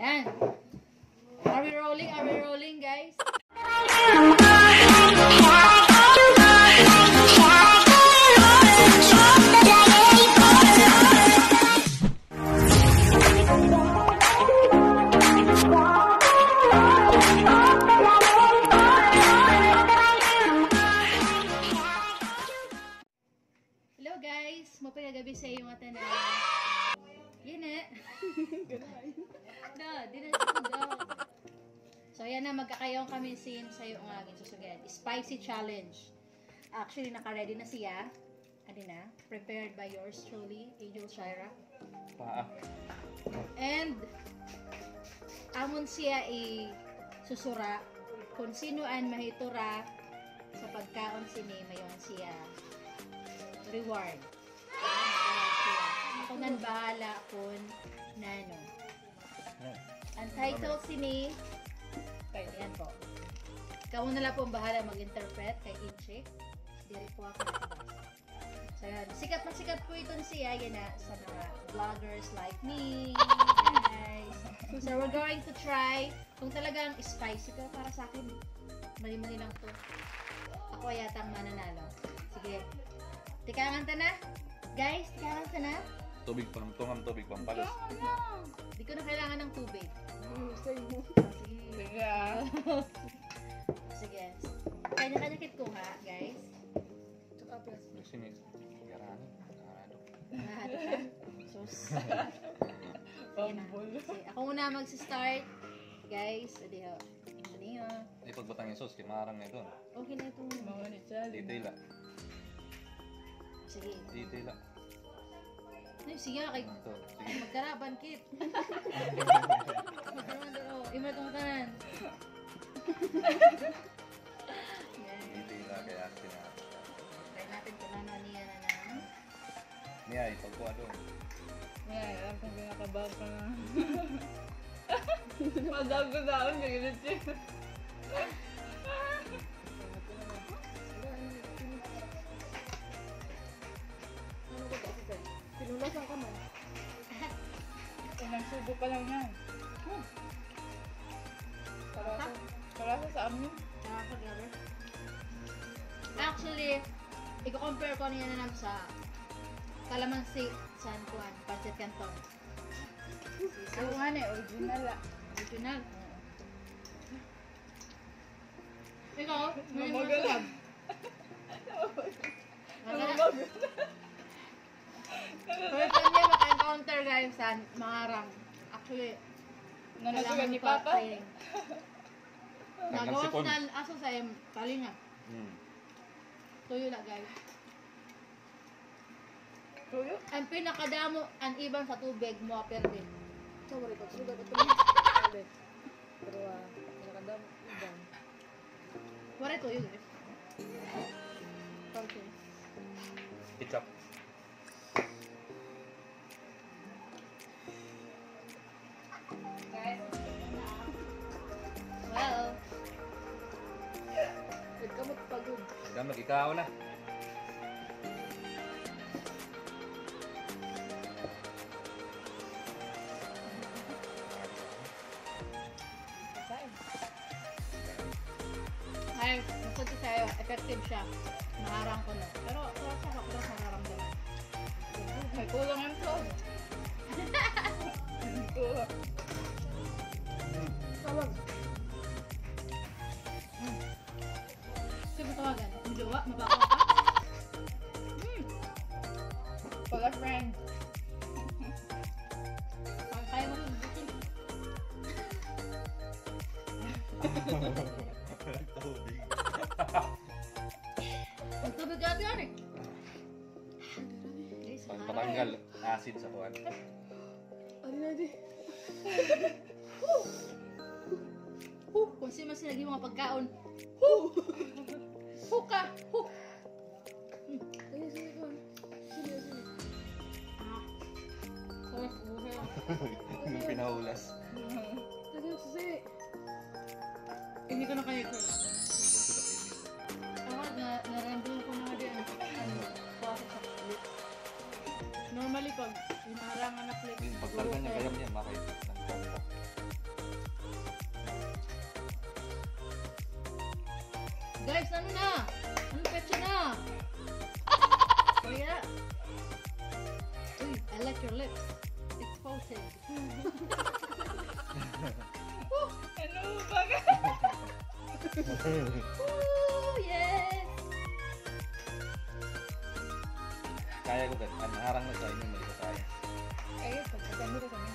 Yan. Are we rolling? Are we rolling, guys? Hello guys, mapagagabi sa iyo mga tanan. Yan eh. Di na daw. So yan na, magkakayong kami sim sa iyo ng aging susugan. Spicy challenge. Actually, naka-ready na siya. Ano na? Prepared by yours truly, Angel Lyra. And amon siya susura kung sinuan mahitura sa pagkaon sini mayon siya reward. Kung nan bahala kung nano. Ang title sini, ayan po. Ikaw na lang po bahala mag-interpret kay Inche. Diri po ako nagbasa. So yan, sikat na sikat po ito siya yan na sa mga vloggers like me. Guys. So we're going to try kung talagang spicy pero para sa akin mali-mali lang to. Ako yata ang mananalo. Sige. Tikangan ta na? Guys, tikangan ta na? Tubig pang tungam, tubig pang palos. Di ko na kailangan ng tubig. Sige. Sige. Kanya-kanya kit ko ha, guys. Sini. Garani. Nahado ka? Sus. Ako muna mag-start. Guys, adi ho. Ano yun? Ay, pagbatang yung sauce, kimarang na ito. Okay na itong mga nitsal. Detail la. Sige. Detail la. Ay, sige kay magkaraban kit. Magkaraban daw. Ima itong tanan. Detail la, kaya sina. Try natin kung ano niya na naman. Niya, ipagkuha doon. Niya, alam kong pinakabaw ka na. Madago-daon ka ganit siya. Pinulasan ka man. Unang subo pa lang yan. Karasa sa amin. Nakakagabi. Actually, i-compare ko niya na naman sa kalamansi San Juan, Pancit Canton. Ako nga na, original la. Original. Ikaw? Mamagalab. Mamagalab. First time niya maka-encounter guys sa mga rang. Actually, Nanasugan ni Papa. Nagawa ko na aso sa kalinga. Tuyo na guys. Tuyo? Ang pinakadamo, ang ibang sa tubig mo aperde. So, wala ka. Sugat ito. Pero, pinakadamo ibang. Wala tuyo guys. Okay. Ketchup. Well, Kamot pagod. Gamag, ikaw na. ay, nasabi sa'yo, effective siya. Maharang ko na. Pero, wala siya kakulang mararamdaman. May kulang yan to. Kulang. Tawag. Sino tawagan? Yung jowa? Mabakaw ka? Pala friend. Kaya mo yung bukin. Tubig. Ang tubig ka yan eh. Patanggal acid sa kuwan. Ano na di? Kung sino man sinagi mga pagkaon. Ka! Sige, sige ko. Sige, sige. Yung pinahulas. Sige, sige. Hindi ko na kaya ko. Ako, naramdaman ko na din. Pasok sa lips. Normally, pag hinaharangan na clip, Pagtalgan niya, kaya niya makita ng pompo. Guys, ano na? Anong petsa na? Kaya. Uy, I like your lips. Exposed. Ano ba ka? Ooh, yes! Kaya ko ganun. Harang na sa inyo, mali ko kaya. Kaya, pagkakami ko kami.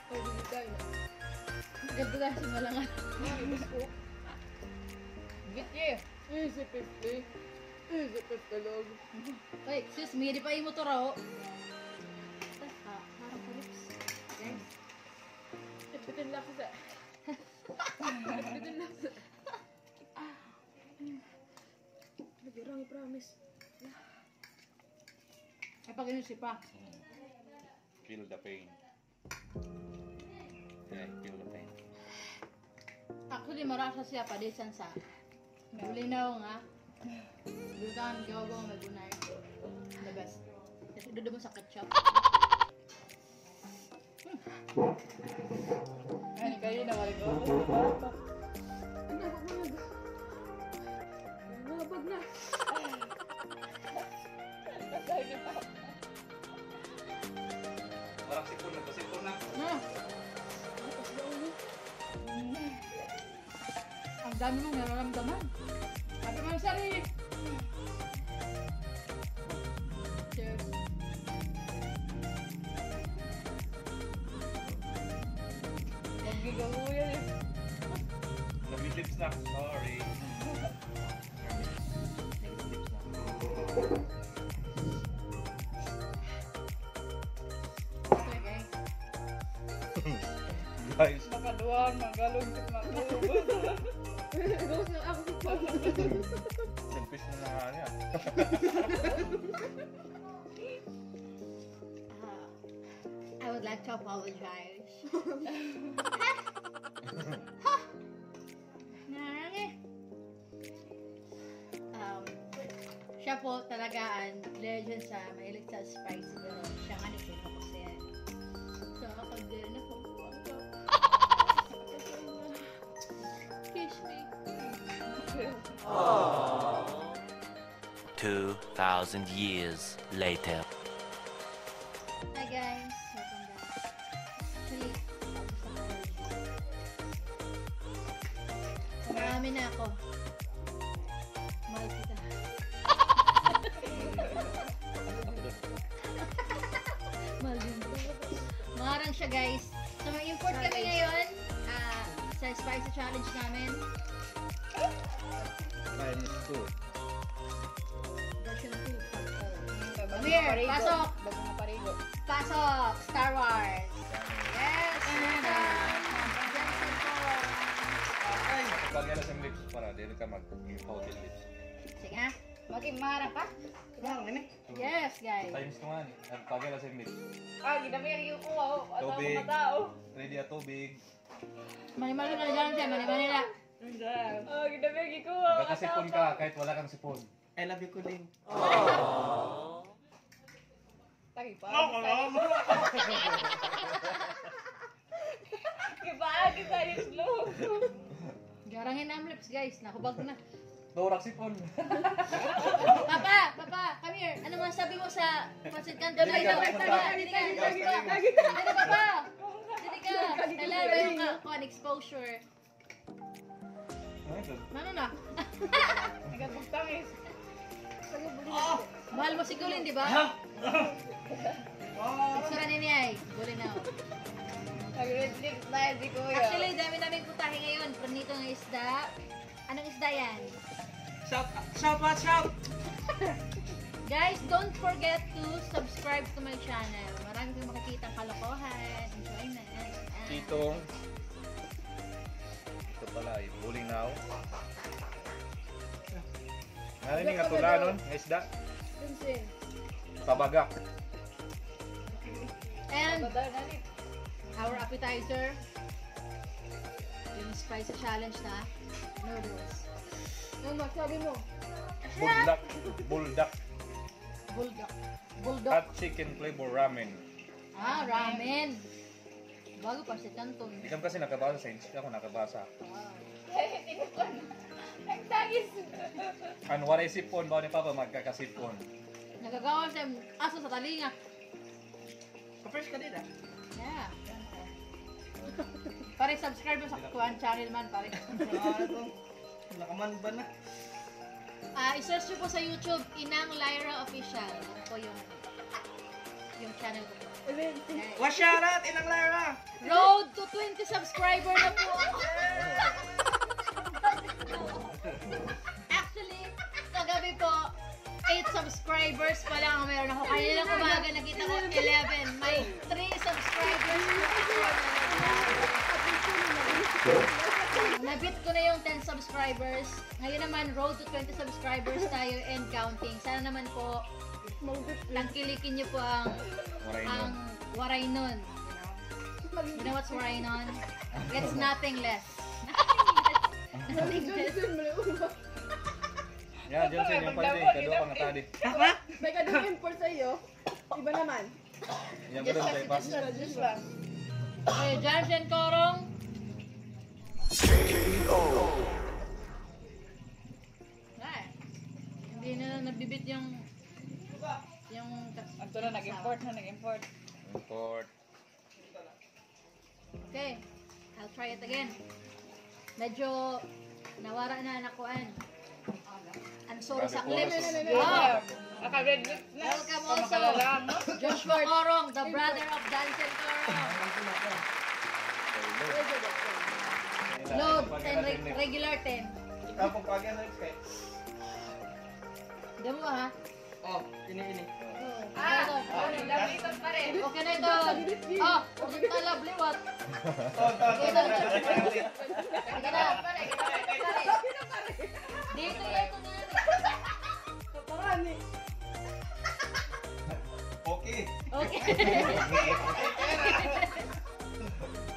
Pwede mo tayo. Ganda na si Malangan. Ibig ko. Gitye. Easy 50. Easy 50 log. Wait, excuse me, di pa yung motor ako. Harap sa lips. Okay? Pitin lang sa. Pitin lang sa. Nagirang i-promise. Ay, pag inusi pa. Feel the pain. Yeah, feel the pain. Actually, marasa siya pa, desan sa. Bulinaw nga. Bukan, gawagaw may bunay. The best. Kasi doon mo sa ketchup. Ay, kayo na wala ko. Nabag na. Parang sipon na, sipon na. Ang dami mong nararamdaman. Sabi mo yung sarili. Cheers. Magigaw yan eh. Nami-lips na. Sorry. Lips na. Okay, guys. Guys, Makaduan, magalong, magalong. Gawin na ako sa selfish na nga niya. I would like to apologize. Narang eh. Siya po talagaan legend sa mahilig sa spicy pero siya nga nito ko siya. So ako din na po. Kiss me. 2,000 years later. Hi guys, welcome back. Actually, marami na ako. Mahal kita. Mahal din ko. Mangarang siya guys. So may import kami ngayon sa spicy challenge namin. Minus 2. Version 2. Come here, pasok! Bagong na parigo. Pasok! Star Wars! Yes! Pag yan sa lips para, dito ka mag-hotel lips. Sige ha. Maging mara pa. Yes, guys. Times 2 nga ni. Pag yan sa lips. Ah, ginamiri yung kuha ko. At ako Tubig. matao. Ready at tubig. Mali-mali na dyan siya, mali-mali na. Ah, ginamiri yung kuha. Magkakasipon ka kahit wala kang sipon. I love you, Kuling. Tagi pa. Kipaagi sa yung slow. Garangin na ang lips, guys. Nakubag na. Dorak sipon. Papa, come here. Ano masabi mo sa Pasit Canton? Dili ka, Dili ka. Dili ka, papa. Dili ka. Nalaro yung exposure. Ano na? Nagabugtangis. Mahal mo si Gulin, di ba? Iksura ni niya eh. Gulin na. Nag-red lips na yan si kuya. Actually, dami-daming putahe ngayon. Pranito ng isda. Anong isda yan? Shout! Guys, don't forget to subscribe to my channel. Marami kayong makikita kalokohan, enjoyment. Kitong. Ito pala ay bulinaw. Narinig nga tula nun, nga isda. Pinsin. Pabagak. And Badar na ni. our appetizer, yung spicy challenge na noodles. Ang magsabi mo. Buldak. Buldak. Bulldog. Bulldog. Hot chicken flavor ramen. Ramen. Bago pa si Canton. Ikaw kasi nakabasa sa Insta, ako nakabasa. Nagtagis. Ano, waray sipon ba ni Papa magkakasipon? Nagagawa siya aso sa talinga. Pa-fresh ka din ah. Yeah. Pare subscribe mo sa kuan channel man pare. Nakaman ba na? I-search nyo po sa YouTube, Inang Lyra Official. Yan po yung channel ko po. Guys, Wash out! Inang Lyra! road to 20 subscriber na po ako. Actually, kagabi po, 8 subscribers pa lang ang meron ako. Kaya lang umaga nakita ko 11. May 3 subscribers po ako. Nabit ko na yung 10 subscribers. Ngayon naman, road to 20 subscribers tayo and counting. Sana naman po, tangkilikin niyo po ang Waraynon. You know what's Waraynon? It's nothing less. Nothing less. Yan, Johnson, yung pala din. Kadua pang natali. May kadong import sa iyo. Iba naman. Yan ba doon tayo pas? Just lang. Okay, Johnson Korong. Ay, hindi na nabibit yung Ito na, nag-import. Import. Okay, I'll try it again. Medyo nawara na nakuan. I'm sorry sa clips. Oh, Naka-red lips na. welcome also Joshua Korong, the brother of Johnson Korong. Load 10, regular 10. Kapag pagi na rin kayo. Demo ha? Oh, ini. Labitan pa rin. Okay na ito. Oh, kita lovely what? Sige na. Dito ito na. Kaparani. Okay. Okay.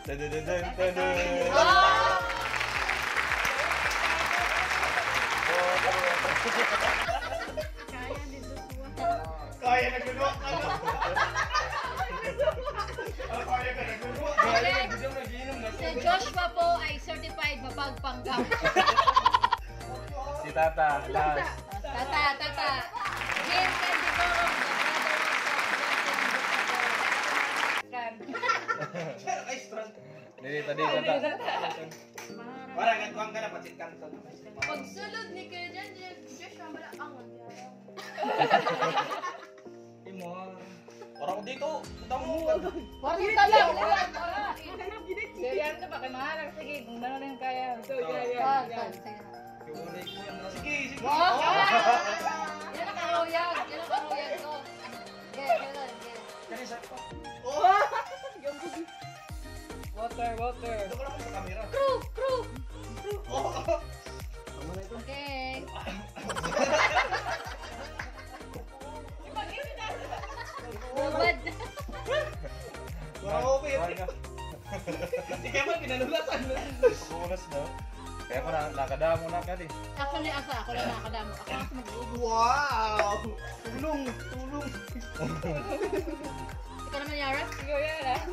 Tadadadadadad. Oh! Kaya nagulok ka na. Kaya ka nagulok. Si Joshua po ay certified mapagpanggap. Si Tata, last. Tata. Jim Candy Korong, the brother of Dili, tadi Tata. Parang atuang ka na pasit kanto. Pagsulod ni Kuya Jan, Joshua wala angon. Imo. Orang dito, utang mo. Parang talaw. Yan to pa kay maharap. Sige, kung gano'n rin kaya. So, Sige, sige. Wow! Yan ang karuyag. Ko. Ganun. Water. Ito ko lang sa camera. Crew! Okay. Bubad. Wow, okay. Hindi ka man pinalulasan. Punas na. Kaya ko nakadamo na kali. Actually, ako lang nakadamo. Ako lang mag-uubos. Wow! Tulong. Ikaw naman, Yara? Sige, yan.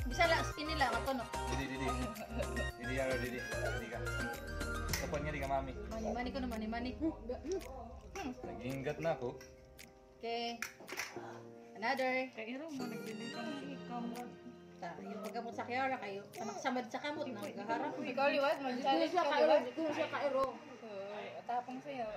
Bisa lang, skin nila. Ako, no? Didi, Yaro, Didi ka. Kapan nga di ka, mami. Mani ko na, mani. Nag-ingat na ako. Okay. Another. Kaya mo, nagbibintang ikaw mo. Yung pagkamot sa Kiara kayo. Samad sa kamot na. Nagkaharap. Ikaw liwat, mag-challenge ka liwat. Kung siya kairo. Tapang sa'yo.